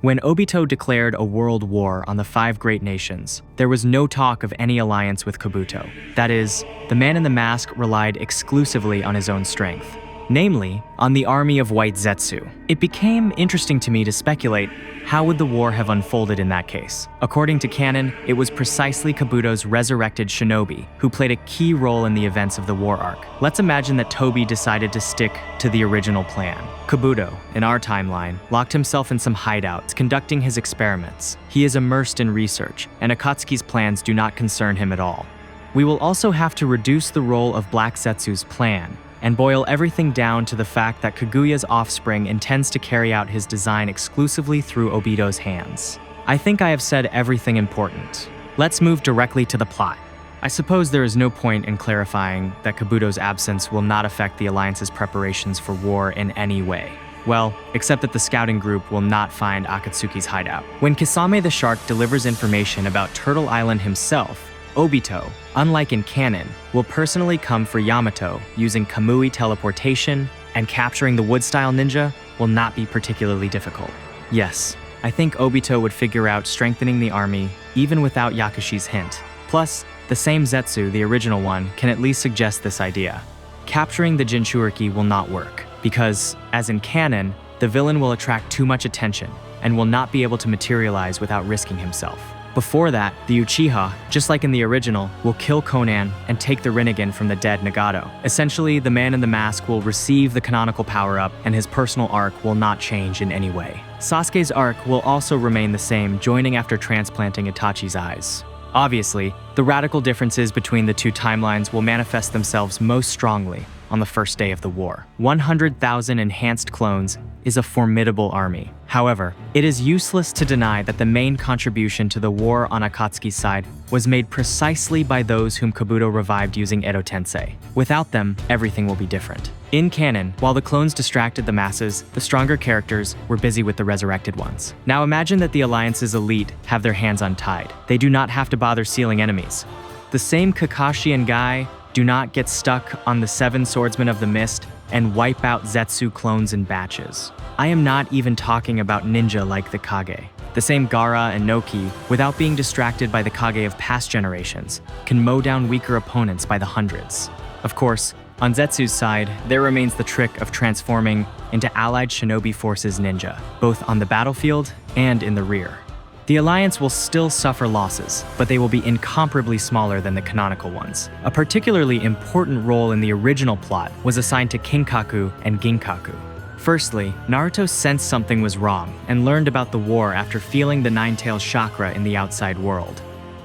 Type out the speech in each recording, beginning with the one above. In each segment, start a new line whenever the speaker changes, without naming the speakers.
When Obito declared a world war on the 5 great nations, there was no talk of any alliance with Kabuto. That is, the man in the mask relied exclusively on his own strength, namely, on the army of White Zetsu. It became interesting to me to speculate, how would the war have unfolded in that case? According to canon, it was precisely Kabuto's resurrected Shinobi who played a key role in the events of the war arc. Let's imagine that Toby decided to stick to the original plan. Kabuto, in our timeline, locked himself in some hideouts, conducting his experiments. He is immersed in research, and Akatsuki's plans do not concern him at all. We will also have to reduce the role of Black Zetsu's plan, and boil everything down to the fact that Kaguya's offspring intends to carry out his design exclusively through Obito's hands. I think I have said everything important. Let's move directly to the plot. I suppose there is no point in clarifying that Kabuto's absence will not affect the Alliance's preparations for war in any way. Well, except that the scouting group will not find Akatsuki's hideout. When Kisame the Shark delivers information about Turtle Island himself, Obito, unlike in canon, will personally come for Yamato using Kamui teleportation, and capturing the wood-style ninja will not be particularly difficult. Yes, I think Obito would figure out strengthening the army even without Yakushi's hint. Plus, the same Zetsu, the original one, can at least suggest this idea. Capturing the Jinchuriki will not work, because, as in canon, the villain will attract too much attention and will not be able to materialize without risking himself. Before that, the Uchiha, just like in the original, will kill Conan and take the Rinnegan from the dead Nagato. Essentially, the man in the mask will receive the canonical power-up, and his personal arc will not change in any way. Sasuke's arc will also remain the same, joining after transplanting Itachi's eyes. Obviously, the radical differences between the two timelines will manifest themselves most strongly on the first day of the war. 100,000 enhanced clones is a formidable army. However, it is useless to deny that the main contribution to the war on Akatsuki's side was made precisely by those whom Kabuto revived using Edo Tensei. Without them, everything will be different. In canon, while the clones distracted the masses, the stronger characters were busy with the resurrected ones. Now imagine that the Alliance's elite have their hands untied. They do not have to bother sealing enemies. The same Kakashi and Guy do not get stuck on the 7 Swordsmen of the Mist and wipe out Zetsu clones in batches. I am not even talking about ninja like the Kage. The same Gaara and Noki, without being distracted by the Kage of past generations, can mow down weaker opponents by the hundreds. Of course, on Zetsu's side, there remains the trick of transforming into allied shinobi forces ninja, both on the battlefield and in the rear. The Alliance will still suffer losses, but they will be incomparably smaller than the canonical ones. A particularly important role in the original plot was assigned to Kinkaku and Ginkaku. Firstly, Naruto sensed something was wrong and learned about the war after feeling the Nine-Tails chakra in the outside world.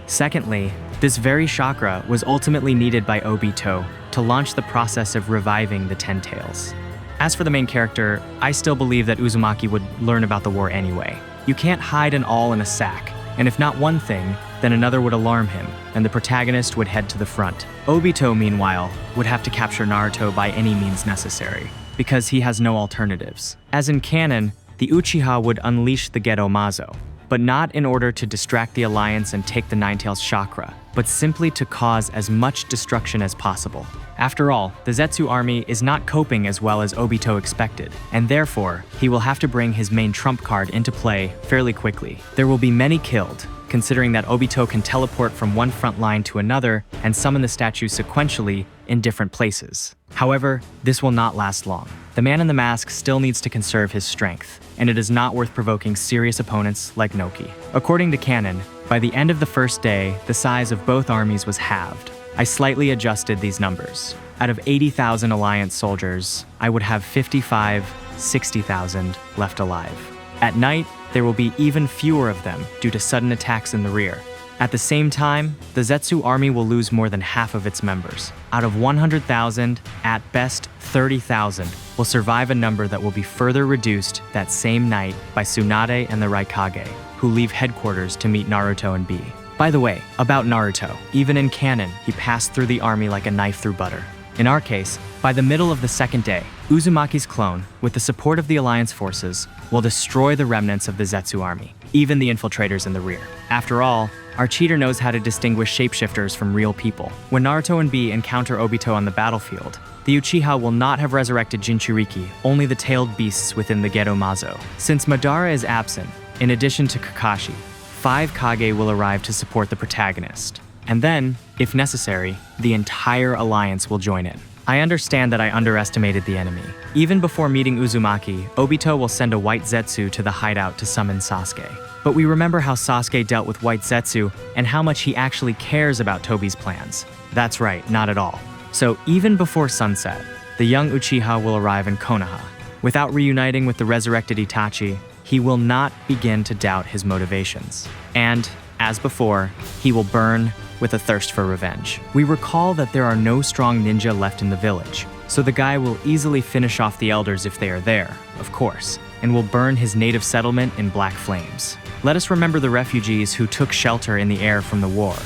Secondly, this very chakra was ultimately needed by Obito to launch the process of reviving the Ten-Tails. As for the main character, I still believe that Uzumaki would learn about the war anyway. You can't hide an awl in a sack, and if not one thing, then another would alarm him, and the protagonist would head to the front. Obito, meanwhile, would have to capture Naruto by any means necessary, because he has no alternatives. As in canon, the Uchiha would unleash the Gedo Mazo, but not in order to distract the Alliance and take the Nine-Tails chakra, but simply to cause as much destruction as possible. After all, the Zetsu army is not coping as well as Obito expected, and therefore, he will have to bring his main trump card into play fairly quickly. There will be many killed, considering that Obito can teleport from one front line to another and summon the statues sequentially in different places. However, this will not last long. The man in the mask still needs to conserve his strength, and it is not worth provoking serious opponents like Noki. According to canon, by the end of the first day, the size of both armies was halved. I slightly adjusted these numbers. Out of 80,000 Alliance soldiers, I would have 60,000 left alive. At night, there will be even fewer of them due to sudden attacks in the rear. At the same time, the Zetsu army will lose more than half of its members. Out of 100,000, at best 30,000 will survive, a number that will be further reduced that same night by Tsunade and the Raikage, who leave headquarters to meet Naruto and Bee. By the way, about Naruto, even in canon, he passed through the army like a knife through butter. In our case, by the middle of the second day, Uzumaki's clone, with the support of the Alliance forces, will destroy the remnants of the Zetsu army, even the infiltrators in the rear. After all, our cheater knows how to distinguish shapeshifters from real people. When Naruto and Bee encounter Obito on the battlefield, the Uchiha will not have resurrected Jinchuriki, only the tailed beasts within the Gedo Mazo. Since Madara is absent, In addition to Kakashi, 5 Kage will arrive to support the protagonist. And then, if necessary, the entire alliance will join in. I understand that I underestimated the enemy. Even before meeting Uzumaki, Obito will send a White Zetsu to the hideout to summon Sasuke. But we remember how Sasuke dealt with White Zetsu and how much he actually cares about Tobi's plans. That's right, not at all. So even before sunset, the young Uchiha will arrive in Konoha. Without reuniting with the resurrected Itachi, he will not begin to doubt his motivations. And, as before, he will burn with a thirst for revenge. We recall that there are no strong ninja left in the village, so the guy will easily finish off the elders if they are there, of course, and will burn his native settlement in black flames. Let us remember the refugees who took shelter in the air from the war.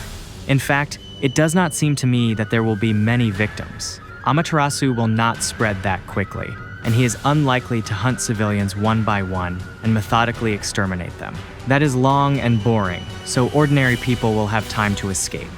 In fact, it does not seem to me that there will be many victims. Amaterasu will not spread that quickly, and he is unlikely to hunt civilians one by one and methodically exterminate them. That is long and boring, so ordinary people will have time to escape.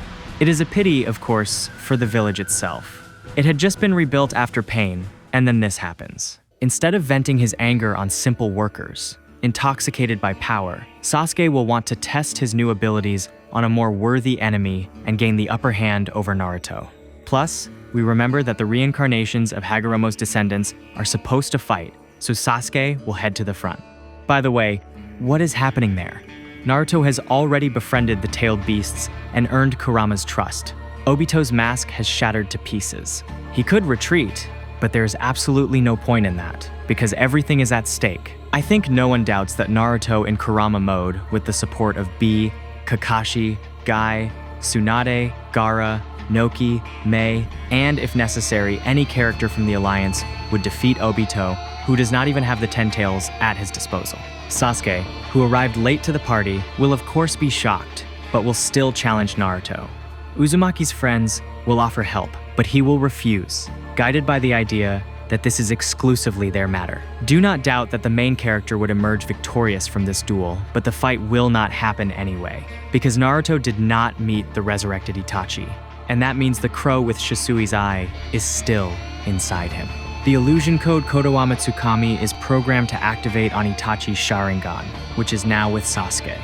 It is a pity, of course, for the village itself. It had just been rebuilt after pain, and then this happens. Instead of venting his anger on simple workers, intoxicated by power, Sasuke will want to test his new abilities on a more worthy enemy and gain the upper hand over Naruto. Plus, we remember that the reincarnations of Hagoromo's descendants are supposed to fight, so Sasuke will head to the front. By the way, what is happening there? Naruto has already befriended the tailed beasts and earned Kurama's trust. Obito's mask has shattered to pieces. He could retreat, but there's absolutely no point in that, because everything is at stake. I think no one doubts that Naruto in Kurama mode, with the support of Bee, Kakashi, Guy, Tsunade, Gaara, Noki, Mei, and if necessary, any character from the Alliance would defeat Obito, who does not even have the 10 tails at his disposal. Sasuke, who arrived late to the party, will of course be shocked, but will still challenge Naruto. Uzumaki's friends will offer help, but he will refuse, guided by the idea that this is exclusively their matter. Do not doubt that the main character would emerge victorious from this duel, but the fight will not happen anyway, because Naruto did not meet the resurrected Itachi. And that means the crow with Shisui's eye is still inside him. The illusion code Kodawama Tsukami is programmed to activate on Itachi's Sharingan, which is now with Sasuke.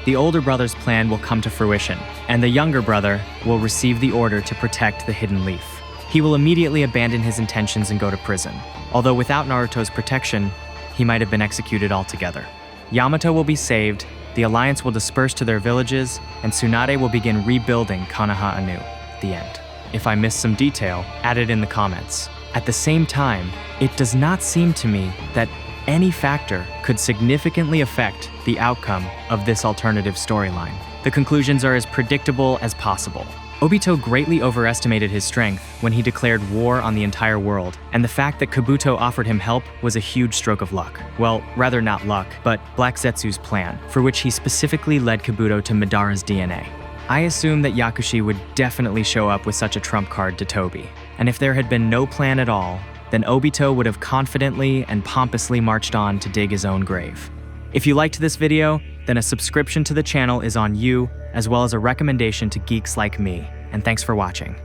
The older brother's plan will come to fruition, and the younger brother will receive the order to protect the hidden leaf. He will immediately abandon his intentions and go to prison, although without Naruto's protection, he might have been executed altogether. Yamato will be saved, the Alliance will disperse to their villages, and Tsunade will begin rebuilding Konoha anew. The end. If I missed some detail, add it in the comments. At the same time, it does not seem to me that any factor could significantly affect the outcome of this alternative storyline. The conclusions are as predictable as possible. Obito greatly overestimated his strength when he declared war on the entire world, and the fact that Kabuto offered him help was a huge stroke of luck. Well, rather not luck, but Black Zetsu's plan, for which he specifically led Kabuto to Madara's DNA. I assume that Yakushi would definitely show up with such a trump card to Tobi. And if there had been no plan at all, then Obito would have confidently and pompously marched on to dig his own grave. If you liked this video, then a subscription to the channel is on you, as well as a recommendation to geeks like me. And thanks for watching.